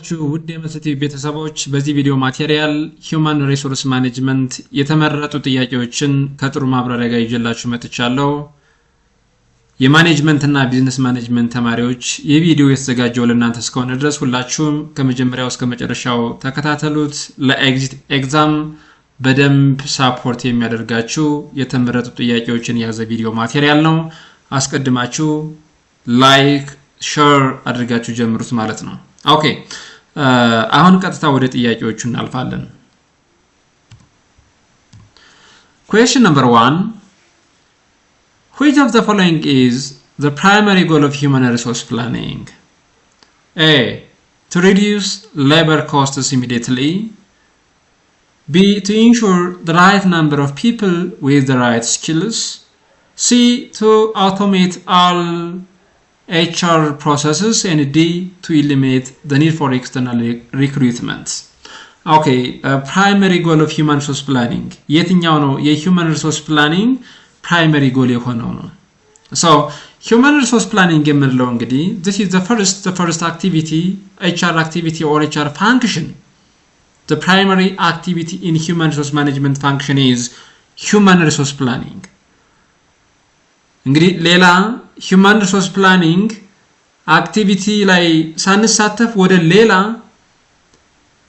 እንደምናላችሁ ውድ የመሰቲ ቤተሰቦች በዚህ ቪዲዮ ማቴሪያል ሂውማን ሪሶርስ ማኔጅመንት የተመረጡ ጥያቄዎችን ከጥሩ ማብራሪያ ጋር ይዤላችሁ መጥቻለሁ። የማኔጅመንት እና ቢዝነስ ማኔጅመንት ተማሪዎች ይህ ቪዲዮ የተዘጋጀው ለእናንተ እስከሆነ ድረስ ሁላችሁም ከመጀመሪያው እስከ መጨረሻው ተከታተሉት። ለኤግዚት ኤግዛም በደንብ ሳፖርት የሚያደርጋችሁ የተመረጡ ጥያቄዎችን የያዘ ቪዲዮ ማቴሪያል ነው። አስቀድማችሁ ላይክ ሼር አድርጋችሁ ጀምሩት ማለት ነው። ኦኬ አሁን ቀጥታ ወደ ጥያቄዎቹ እናልፋለን። Question number 1. Which of the following is the primary goal of human resource planning? A. To reduce labor costs immediately. B. To ensure the right number of people with the right skills. C. To automate all HR processes, and D. To eliminate the need for external recruitment. Okay, primary goal of human resource planning. የትኛው ነው የhuman resource planning primary goal የሆነው ነው? So human resource planning የምንለው እንግዲህ this is the first activity, HR activity or HR function. The primary activity in human resource management function is human resource planning. እንግዲህ ሌላ human resource planning activity ላይ ሳንሳተፍ ወደ ሌላ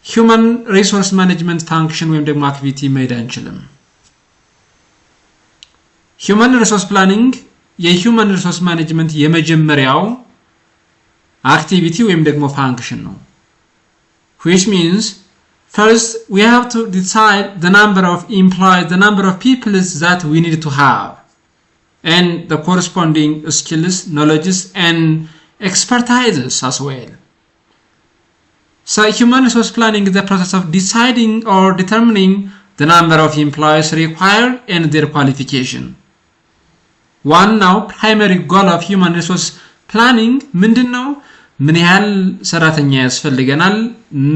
human resource management function ወይም ደግሞ activity መሄድ አንችልም። human resource planning የhuman resource management የመጀመሪያው activity ወይም ደግሞ function ነው. Which means first we have to decide the number of employees, the number of people that we need to have, and the corresponding skills, knowledges, and expertises as well. So human resource planning is the process of deciding or determining the number of employees required and their qualification. One now primary goal of human resource planning ምንድነው? ምን ያህል ሰራተኛ ያስፈልገናል?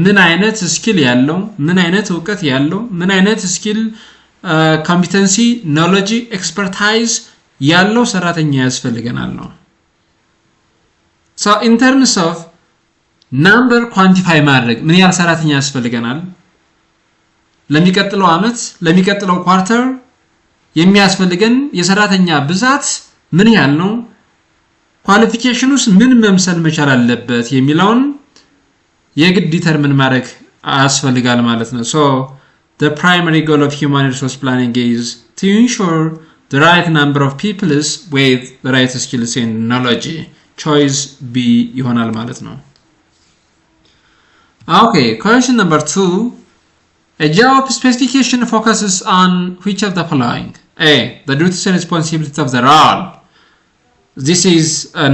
ምን አይነት ስኪል ያለው? ምን አይነት ዕውቀት ያለው? ምን አይነት ስኪል competency, knowledge, expertise ያለው ሰራተኛ ያስፈልገናል ነው። So in terms of number quantify ማድረግ ምን ያህል ሰራተኛ ያስፈልገናል? ለሚቀጥለው አመት ለሚቀጥለው ኳርተር የሚያስፈልገን የሰራተኛ ብዛት ምን ያህል ነው? ኳሊፊኬሽኑስ ምን መምሰል መቻል አለበት የሚለውን የግድ ዲተርሚን ማድረግ ያስፈልጋል ማለት ነው። So the primary goal of human resource planning is to ensure the right number of people with the right skills and knowledge. Choice B ይሆናል ማለት ነው። Okay, question number 2. A job specification focuses on which of the following? A. The duties and responsibilities of the role. This is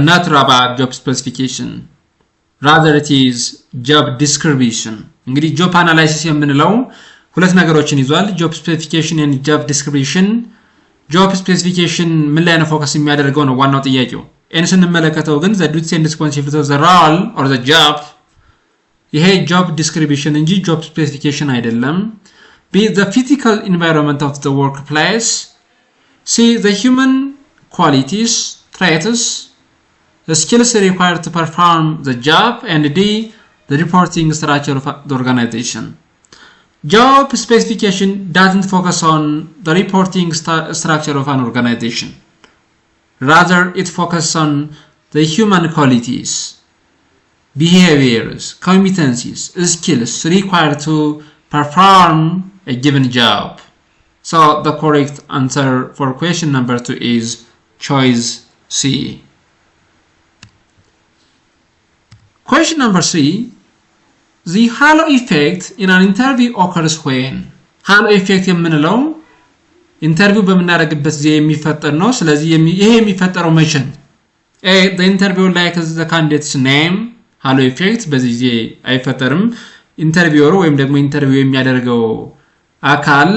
not about job specification. Rather it is job description. እንግዲህ job analysis የምንለው ሁለት ነገሮችን ይዟል። job specification and job description. job specification ምን ላይ ነው ፎከስ የሚያደርገው ነው ዋናው ጥያቄው። እን ስንመለከተው ግን the duties and responsibilities of the role or the job ይሄ job description እንጂ job specification አይደለም። B. The physical environment of the workplace. C. The human qualities, traits, the skills required to perform the job, and D. The reporting structure of the organization. Job specification doesn't focus on the reporting structure of an organization. Rather, it focuses on the human qualities, behaviors, competencies, skills required to perform a given job. So the correct answer for question number 2 is choice C. Question number 3. The halo effect in an interview occurs when? halo effect የምንለው ኢንተርቪው በመናረግበት ጊዜ የሚፈጠር ነው። ስለዚህ ይሄ የሚፈጠረው መቼ ነው? A. The interview likes the candidate's name. halo effect በዚህ ጊዜ አይፈጠርም። ኢንተርቪወሩ ወይም ደግሞ ኢንተርቪው የሚያደርገው አካል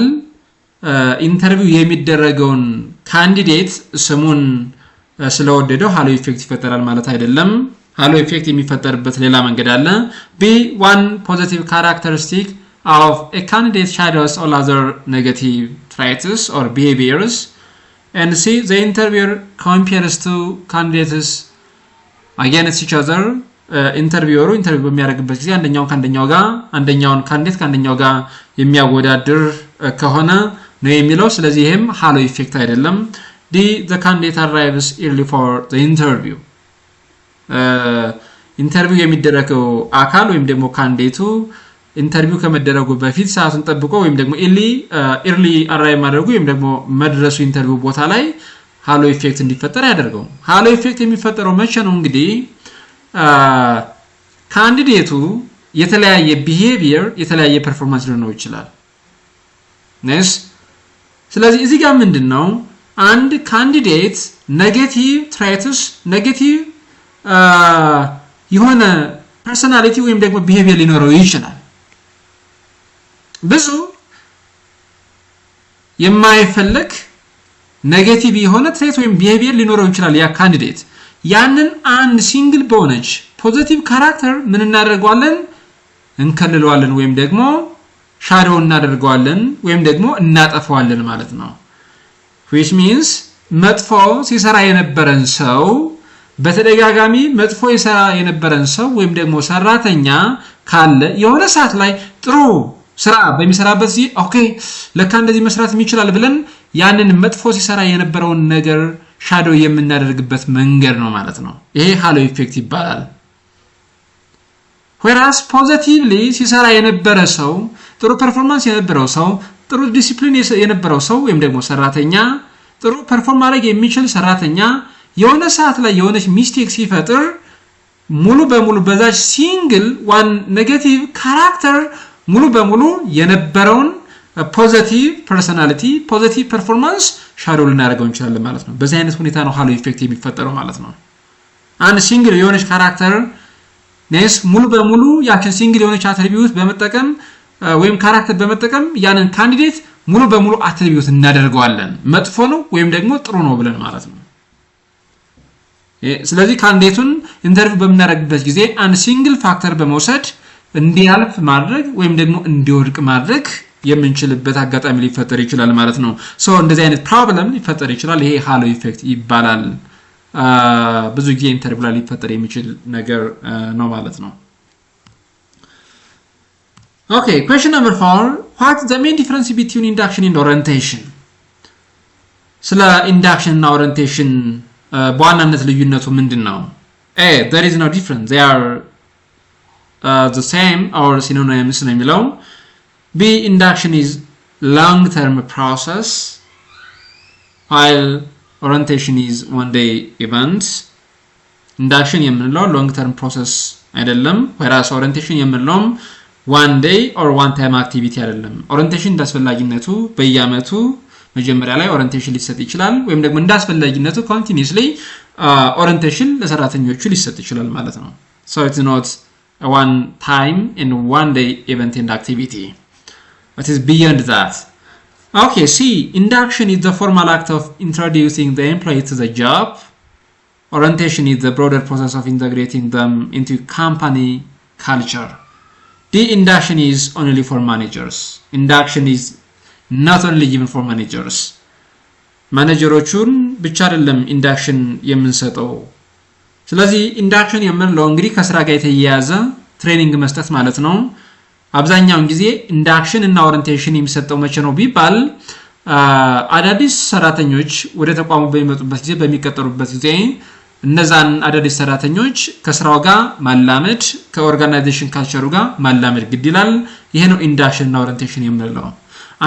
ኢንተርቪው የሚደረገውን ካንዲዴት ስሙን ስለወደደው halo effect ይፈጠራል ማለት አይደለም። halo effect የሚፈጠርበት ሌላ መንገድ አለ። B. One positive characteristic of a candidate shadows all other negative traits or behaviors. And C. The interviewer compares two candidates against each other ኢንተርቪወሩ ኢንተርቪው በሚያደርግበት ጊዜ አንደኛውን ካንዲዴት ከአንደኛው ጋር የሚያወዳድር ከሆነ ነው የሚለው ስለዚህ ይሄም ሃሎ ኢፌክት አይደለም the candidate arrives early for the interview ኢንተርቪው የሚደረገው አካል ወይም ደግሞ ካንዲዴቱ ኢንተርቪው ከመደረጉ በፊት ሰዓቱን ጠብቆ ወይም ደግሞ early arrive ማድረጉ ወይም ደግሞ መድረሱ ኢንተርቪው ቦታ ላይ ሃሎ ኢፌክት እንዲፈጠር ያደርገው ሃሎ ኢፌክት የሚፈጠረው መቼ ነው እንግዲህ ካንዲዴቱ የተለያየ ቢሄቪየር የተለያየ ፐርፎርማንስ ሊኖረው ይችላል ነስ ስለዚህ እዚህ ጋር ምንድነው አንድ ካንዲዴት ኔጌቲቭ ትሬትስ ኔጌቲቭ የሆነ ፐርሰናሊቲ ወይም ደግሞ ቢሄቪየር ሊኖረው ይችላል ብዙ የማይፈልግ ኔጌቲቭ የሆነ ትሬት ወይም ቢሄቪየር ሊኖረው ይችላል ያ ካንዲዴት ያንን አንድ ሲንግል በሆነች ፖዚቲቭ ካራክተር ምን እናደርጋለን እንከልለዋለን ወይም ደግሞ ሻዶው እናደርጋለን ወይም ደግሞ እናጠፋዋለን ማለት ነው which means መጥፎ ሲሰራ የነበረን ሰው በተደጋጋሚ መጥፎ ይሰራ የነበረን ሰው ወይም ደግሞ ሰራተኛ ካለ የሆነ ሰዓት ላይ ጥሩ ስራ በሚሰራበት ጊዜ ኦኬ ለካ እንደዚህ መስራት ይችላል ብለን ያንን መጥፎ ሲሰራ የነበረውን ነገር ሻዶው የምናደርግበት መንገድ ነው ማለት ነው ይሄ ሃሎ ኢፌክት ይባላል whereas positively ሲሰራ የነበረ ሰው ጥሩ ፐርፎርማንስ የነበረው ሰው ጥሩ ዲሲፕሊን የነበረው ሰው ወይም ደግሞ ሰራተኛ ጥሩ ፐርፎርም ማድረግ የሚችል ሰራተኛ የሆነ ሰዓት ላይ የሆነች ሚስቴክ ሲፈጥር ሙሉ በሙሉ በዛች ሲንግል ዋን ኔጌቲቭ ካራክተር ሙሉ በሙሉ የነበረውን ፖዚቲቭ ፐርሰናሊቲ ፖዚቲቭ ፐርፎርማንስ ሻዶው ልናደርገው እንችላለን ማለት ነው በዚህ አይነት ሁኔታ ነው ሃሎ ኢፌክት የሚፈጠረው ማለት ነው አንድ ሲንግል የሆነች ካራክተር ነስ ሙሉ በሙሉ ያችን ሲንግል የሆነች አትሪቢዩት በመጠቀም ወይም ካራክተር በመጠቀም ያንን ካንዲዴት ሙሉ በሙሉ አትሪቢዩት እናደርገዋለን መጥፎ ነው ወይም ደግሞ ጥሩ ነው ብለን ማለት ነው ስለዚህ ካንዲዴቱን ኢንተርቪው በመናደርግበት ጊዜ አንድ ሲንግል ፋክተር በመውሰድ እንዲያልፍ ማድረግ ወይም ደግሞ እንዲወድቅ ማድረግ የምንችልበት አጋጣሚ ሊፈጠር ይችላል ማለት ነው ሶ እንደዚህ አይነት ፕሮብለም ሊፈጠር ይችላል ይሄ ሃሎ ኢፌክት ይባላል ብዙ ጊዜ ኢንተርቪው ላይ ሊፈጠር የሚችል ነገር ነው ማለት ነው Okay, question number 4. What's the main difference between induction and orientation? ስለ induction እና orientation በዋናነት ልዩነቱ ምንድነው? A. There is no difference. They are the same or synonyms ነው የሚለው. B. Induction is long-term process while orientation is one-day event. Induction የምንለው long-term process አይደለም whereas orientation የምንለው one day or one time activity አይደለም orientation እንዳስፈላጊነቱ በየአመቱ መጀመሪያ ላይ orientation ሊሰጥ ይችላል ወይም ደግሞ እንዳስፈላጊነቱ continuously orientation ለሰራተኞቹ ሊሰጥ ይችላል ማለት ነው so it's not a one time and one day event and activity it is beyond that okay see induction is the formal act of introducing the employee to the job orientation is the broader process of integrating them into company culture The induction is only for managers. Induction is not only given for managers. ማኔጀሮቹን ብቻ አይደለም ኢንዳክሽን የምንሰጠው ስለዚህ ኢንዳክሽን የምንለው እንግዲህ ከስራ ጋር የተያያዘ ትሬኒንግ መስጠት ማለት ነው አብዛኛውን ጊዜ ኢንዳክሽን እና ኦሪየንቴሽን የሚሰጠው መቼ ነው ቢባል አዳዲስ ሰራተኞች ወደ ተቋሙ በሚመጡበት ጊዜ በሚቀጠሩበት ጊዜ እነዛን አዳዲስ ሰራተኞች ከስራው ጋር ማላመድ ከኦርጋናይዜሽን ካልቸሩ ጋር ማላመድ ግድ ይላል ይሄ ነው ኢንዳክሽን እና ኦሪየንቴሽን የምንለው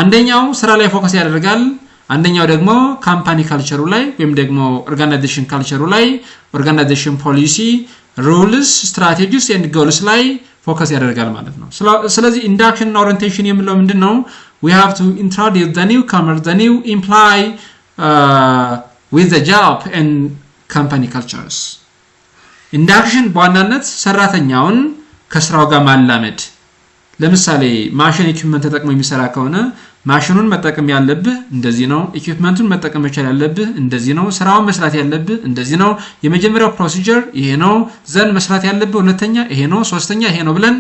አንደኛው ስራ ላይ ፎከስ ያደርጋል አንደኛው ደግሞ ካምፓኒ ካልቸሩ ላይ ወይም ደግሞ ኦርጋናይዜሽን ካልቸሩ ላይ ኦርጋናይዜሽን ፖሊሲ ሩልስ ስትራቴጂስ ኤንድ ጎልስ ላይ ፎከስ ያደርጋል ማለት ነው ስለዚህ ኢንዳክሽን እና ኦሪየንቴሽን የምንለው ምንድነው we have to introduce the newcomer the new employee with the job and company cultures induction በዋናነት ሰራተኛውን ከስራው ጋር ማላመድ ለምሳሌ ማሽን ኢኩዊፕመንት ተጠቅሞ የሚሰራ ከሆነ ማሽኑን መጠቀም ያለብህ እንደዚህ ነው ኢኩዊፕመንቱን መጠቀም ያለብህ እንደዚህ ነው ስራውን መስራት ያለብህ እንደዚህ ነው የመጀመሪያው ፕሮሲጀር ይሄ ነው ዘን መስራት ያለብህ ሁለተኛ ይሄ ነው ሶስተኛ ይሄ ነው ብለን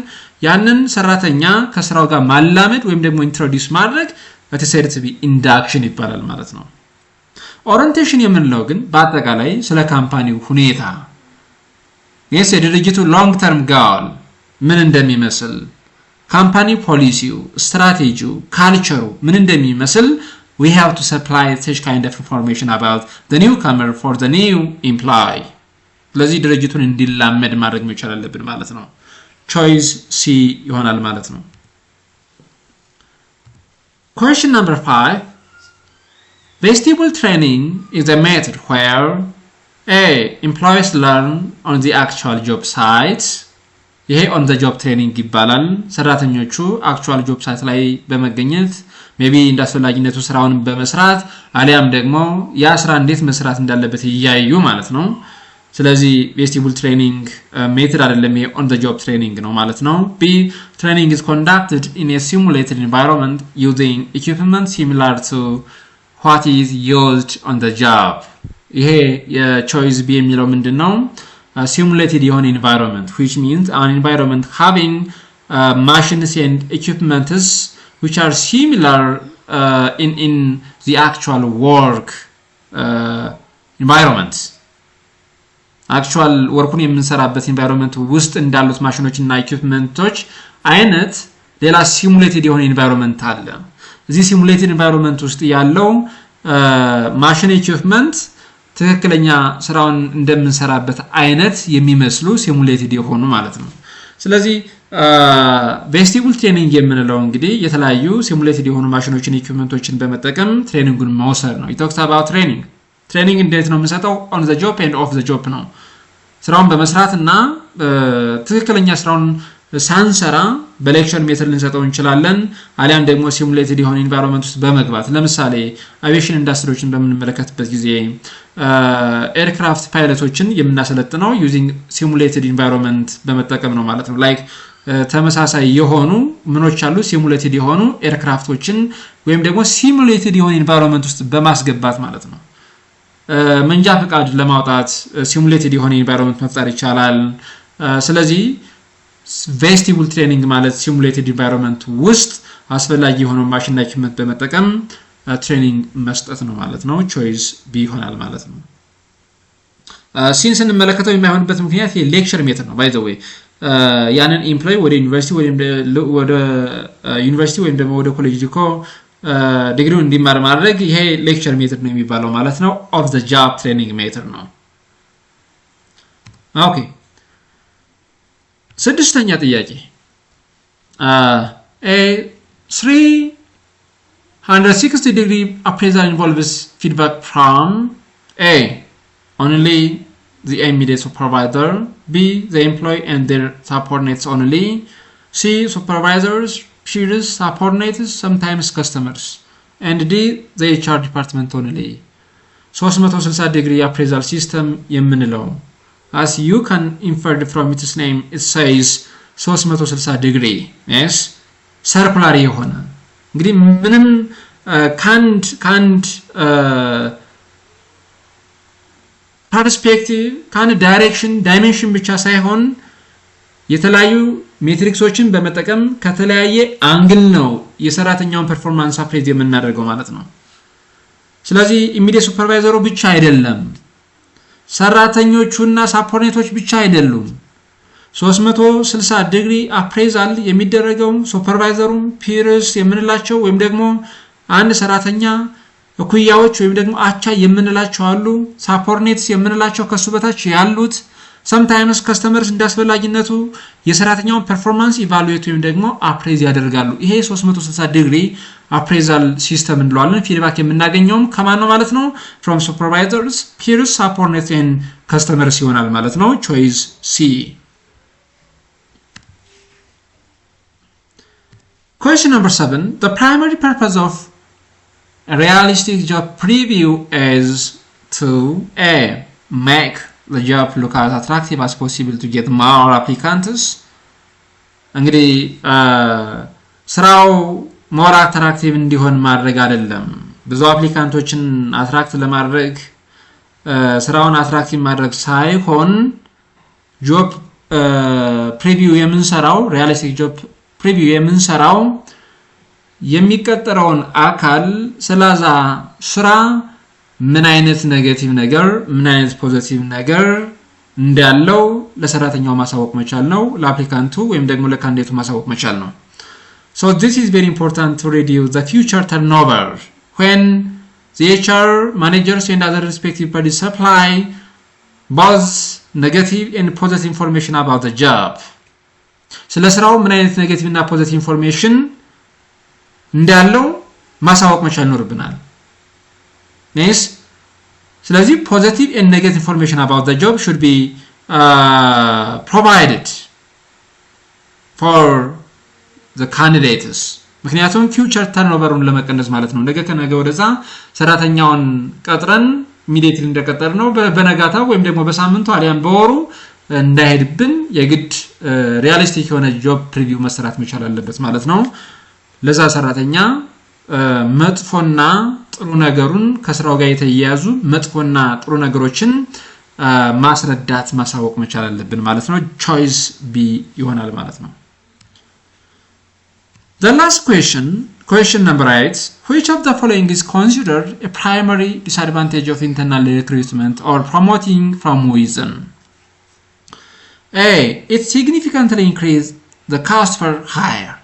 ያንን ሰራተኛ ከስራው ጋር ማላመድ ወይም ደግሞ ኢንትሮዲዩስ ማድረግ that is said to be induction ይባላል ማለት ነው ኦሪየንቴሽን የምንለው ግን በአጠቃላይ ስለ ካምፓኒው ሁኔታ yes የድርጅቱ long term goal ምን እንደሚመስል ካምፓኒ ፖሊሲው ስትራቴጂው ካልቸሩ ምን እንደሚመስል we have to supply such kind of information about the newcomer for the new employee ስለዚህ ድርጅቱን እንዲላመድ ማድረግ መቻል አለብን ማለት ነው choice C ይሆናል ማለት ነው question number 5 vestibular training is a method where A employees learn on the actual job sites ይሄ on the job training ይባላል ሰራተኞቹ actual job site ላይ በመገኘት maybe እንዳስፈላጊነቱ ስራውን በመስራት አሊያም ደግሞ ያ ስራ እንዴት መስራት እንዳለበት ይያዩ ማለት ነው ስለዚህ vestibular training method አይደለም ይሄ on the job training ነው ማለት ነው B training is conducted in a simulated environment using equipment similar to what is used on the job ይሄ የቾይስ B የሚለው ምንድነው simulated የሆነ environment which means an environment having machines and equipments which are similar in the actual work environment actual workን የምንሰራበት environment ውስጥ እንዳሉት ማሽኖችና equipmentዎች አይነት ሌላ simulated የሆነ environment አለ እዚህ simulated environment ውስጥ ያለው machine equipment ትክክለኛ ስራውን እንደምንሰራበት አይነት የሚመስሉ ሲሙሌትድ የሆኑ ማለት ነው ስለዚህ vestibular training የምንለው እንግዲህ የተለያዩ ሲሙሌትድ የሆኑ ማሽኖችን ኢኩዊፕመንቶችን በመጠቀም ትሬኒንጉን መውሰድ ነው it talks about training እንዴት ነው የምንሰጠው on the job and off the job ነው ስራውን በመስራትና ትክክለኛ ስራውን ሳንሰራ በሌክቸር ሜተድ ልንሰጠው እንችላለን አሊያም ደግሞ ሲሙሌትድ የሆነ environment ውስጥ በመግባት ለምሳሌ አቪዬሽን ኢንዱስትሪዎችን በምንመለከትበት ጊዜ ኤርክራፍት ፓይለቶችን የምናሰለጥነው using simulated environment በመጠቀም ነው ማለት ነው like ተመሳሳይ የሆኑ ምኖች አሉ ሲሙሌትድ የሆኑ ኤርክራፍቶችን ወይም ደግሞ ሲሙሌትድ የሆነ environment ውስጥ በማስገባት ማለት ነው መንጃ ፈቃድ ለማውጣት ሲሙሌትድ የሆነ environment መፍጠር ይቻላል ስለዚህ vestibular training ማለት simulated environment ውስጥ አስፈላጊ የሆነው ማሽንና ኢኩዊፕመንት በመጠቀም ትሬኒንግ መስጠት ነው ማለት ነው choice B ይሆናል ማለት ነው ሲንስ እንመለከተው የማይሆንበት ምክንያት የሌክቸር ሜተድ ነው by the way ያንን ኤምፕሎይ ወደ ዩኒቨርሲቲ ወይም ደግሞ ወደ ኮሌጅ ልኮ ዲግሪውን እንዲማር ማድረግ ይሄ ሌክቸር ሜተድ ነው የሚባለው ማለት ነው of the job training method ነው ኦኬ ስድስተኛ ጥያቄ a 360 degree appraisal involves feedback from A only the immediate supervisor B the employee and their subordinates only C supervisors peers subordinates sometimes customers and D the HR department only 360 degree appraisal system የምንለው as you can infer from its name it says 360 degree yes circular የሆነ እንግዲህ ምንም ካንድ perspective ካንድ dimension ብቻ ሳይሆን የተለያዩ ሜትሪክሶችን በመጠቀም ከተለያየ አንግል ነው የሰራተኛውን ፐርፎርማንስ አፕሬዝ የምናደርገው ማለት ነው ስለዚህ ኢሚዲየት ሱፐርቫይዘሩ ብቻ አይደለም ሰራተኞቹና ሳፖርኔቶች ብቻ አይደሉም 360 ዲግሪ አፕሬዛል የሚደረገው ሱፐርቫይዘሩም ፒርስ የምንላቸው ወይም ደግሞ አንድ ሰራተኛ እኩያዎች ወይም ደግሞ አቻ የምንላቸው አሉ ሳፖርኔትስ የምንላቸው ከሱ በታች ያሉት sometimes customers እንዳስፈላጊነቱ የሰራተኛውን ፐርፎርማንስ ኢቫሉዌት ወይም ደግሞ አፕሬዝ ያደርጋሉ ይሄ 360 ዲግሪ appraisal system እንለዋለን ፊድባክ የምናገኘውም ከማን ነው ማለት ነው from supervisors peers subordinates and customers ይሆናል ማለት ነው choice C question number 7 the primary purpose of a realistic job preview is to A make the job look as attractive as possible to get more applicants እንግዲህ ስራው more attractive እንዲሆን ማድረግ አይደለም ብዙ አፕሊካንቶችን አትራክት ለማድረግ ስራውን አትራክቲቭ ማድረግ ሳይሆን ጆብ ፕሪቪው የምንሰራው ሪያሊስቲክ ጆብ ፕሪቪው የምንሰራው የሚቀጠረውን አካል ስለዛ ስራ ምን አይነት ኔጌቲቭ ነገር ምን አይነት ፖዚቲቭ ነገር እንዳለው ለሰራተኛው ማሳወቅ መቻል ነው ለአፕሊካንቱ ወይም ደግሞ ለካንዲዴቱ ማሳወቅ መቻል ነው so this is very important to reduce the future turnover when the HR managers and other respective parties supply both negative and positive information about the job ስለ ስራው ምን አይነት ኔጌቲቭ እና ፖዚቲቭ ኢንፎርሜሽን እንዳለው ማሳወቅ መቻል ይኖርብናል yes ስለዚህ positive and negative information about the job should be provided for the candidates ምክንያቱም future turnover-ን ለመቀነስ ማለት ነው ነገ ከነገ ወደዛ ሰራተኛውን ቀጥረን immediately እንደቀጠር ነው በነጋታው ወይም ደግሞ በሳምንቱ አሊያም በወሩ እንዳይሄድብን የግድ ሪያሊስቲክ የሆነ ጆብ ፕሪቪው መስራት መቻል አለበት ማለት ነው ለዛ ሰራተኛ መጥፎና ጥሩ ነገሩን ከስራው ጋር የተያያዙ መጥፎና ጥሩ ነገሮችን ማስረዳት ማሳወቅ መቻል አለብን ማለት ነው choice B ይሆናል ማለት ነው The last question number 8 which of the following is considered a primary disadvantage of internal recruitment or promoting from within A it significantly increase the cost for hire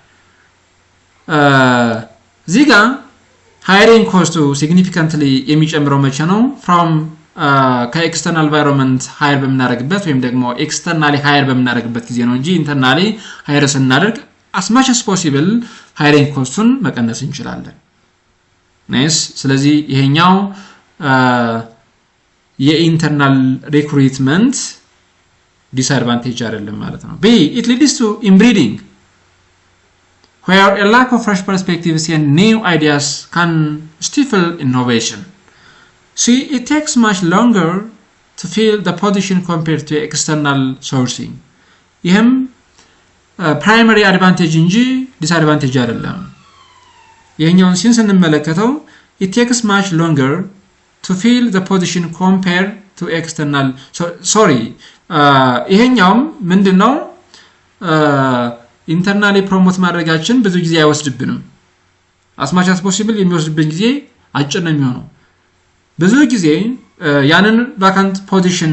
ዚጋ hiring cost significantly የሚጨምረው መቼ ነው from ከኤክስተርናል environment hire በመናረግበት ወይም ደግሞ externally hire በመናረግበት ጊዜ ነው እንጂ internally hire ስናደርግ as much as possible hiring cost-ን መቀነስ እንችላለን nice ስለዚህ ይሄኛው የኢንተርናል ሪክሩትመንት disadvantage አይደለም ማለት ነው B it leads to inbreeding where a lack of fresh perspectives and new ideas can stifle innovation. See, it takes much longer to fill the position compared to external sourcing. ይህም primary advantage እንጂ disadvantage አይደለም ይሄኛውን ሲንስ እንመለከተው it takes much longer to fill the position compared to external ይሄኛውም ምንድነው internally promote ማድረጋችን ብዙ ጊዜ አይወስድብንም as much as possible የሚወስድብን ጊዜ አጭር ነው የሚሆነው ብዙ ጊዜ ያንን vacant position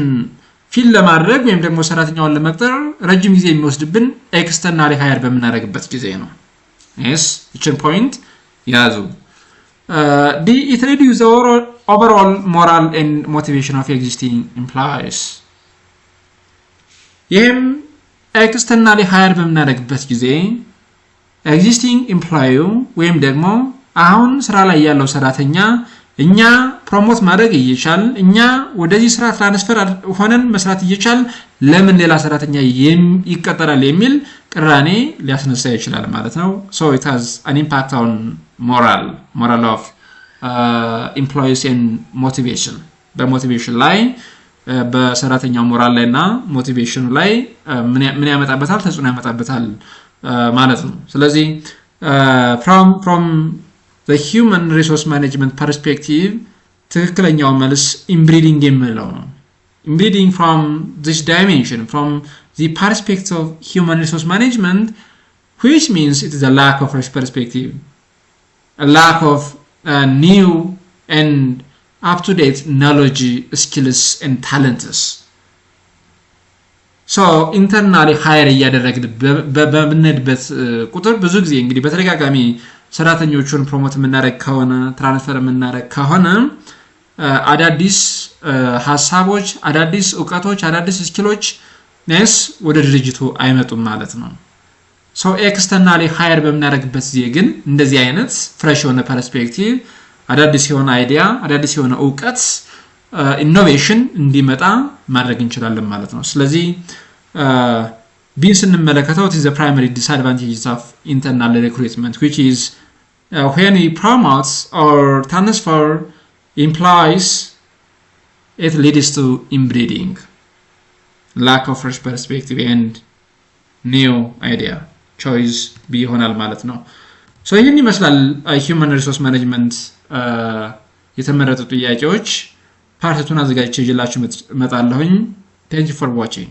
fill ለማድረግ ወይም ደግሞ ሰራተኛውን ለመቅጠር ረጅም ጊዜ የሚወስድብን externally hire በመናደርግበት ጊዜ ነው yes እቺን point ያዙ D it reduces the overall moral and motivation of existing employees ይህም externally hire በመናደርግበት ጊዜ existing employee ወይም ደግሞ አሁን ስራ ላይ ያለው ሰራተኛ እኛ ፕሮሞት ማድረግ እየቻል እኛ ወደዚህ ስራ ትራንስፈር ሆነን መስራት እየቻል ለምን ሌላ ሰራተኛ ይቀጠራል የሚል ቅራኔ ሊያስነሳ ይችላል ማለት ነው so it has an impact on moral of employees and motivation በሞቲቬሽን ላይ በሰራተኛው ሞራል ላይና ሞቲቬሽኑ ላይ ምን ያመጣበታል ተጽዕኖ ያመጣበታል ማለት ነው ስለዚህ from the human resource management perspective ትክክለኛው መልስ inbreeding የሚለው ነው inbreeding from this dimension from the perspective of human resource management which means it is a lack of fresh perspective a lack of new and up-to-date knowledge, skills and talents. So internally hire እያደረግን በብንድበት ቁጥር ብዙ ጊዜ እንግዲህ በተደጋጋሚ ሰራተኞቹን ፕሮሞት የምናደርግ ከሆነ ትራንስፈር የምናደርግ ከሆነ አዳዲስ ሐሳቦች አዳዲስ ዕውቀቶች አዳዲስ ስኪሎች ነስ ወደ ድርጅቱ አይመጡም ማለት ነው so externally hire በምናደርግበት ጊዜ ግን እንደዚህ አይነት ፍሬሽ የሆነ ፐርስፔክቲቭ አዳዲስ የሆነ አይዲያ አዳዲስ የሆነ ዕውቀት ኢኖቬሽን እንዲመጣ ማድረግ እንችላለን ማለት ነው ስለዚህ ቢን ስንመለከተው is the primary disadvantages of internal recruitment which is when we promote or transfer employees it leads to inbreeding lack of fresh perspective and new idea choice B ይሆናል ማለት ነው so ይሄን ይመስላል human resource management የተመረጡ ጥያቄዎች ፓርት 2 አዘጋጅቼ ይዤላችሁ መጣለሁኝ thank you for watching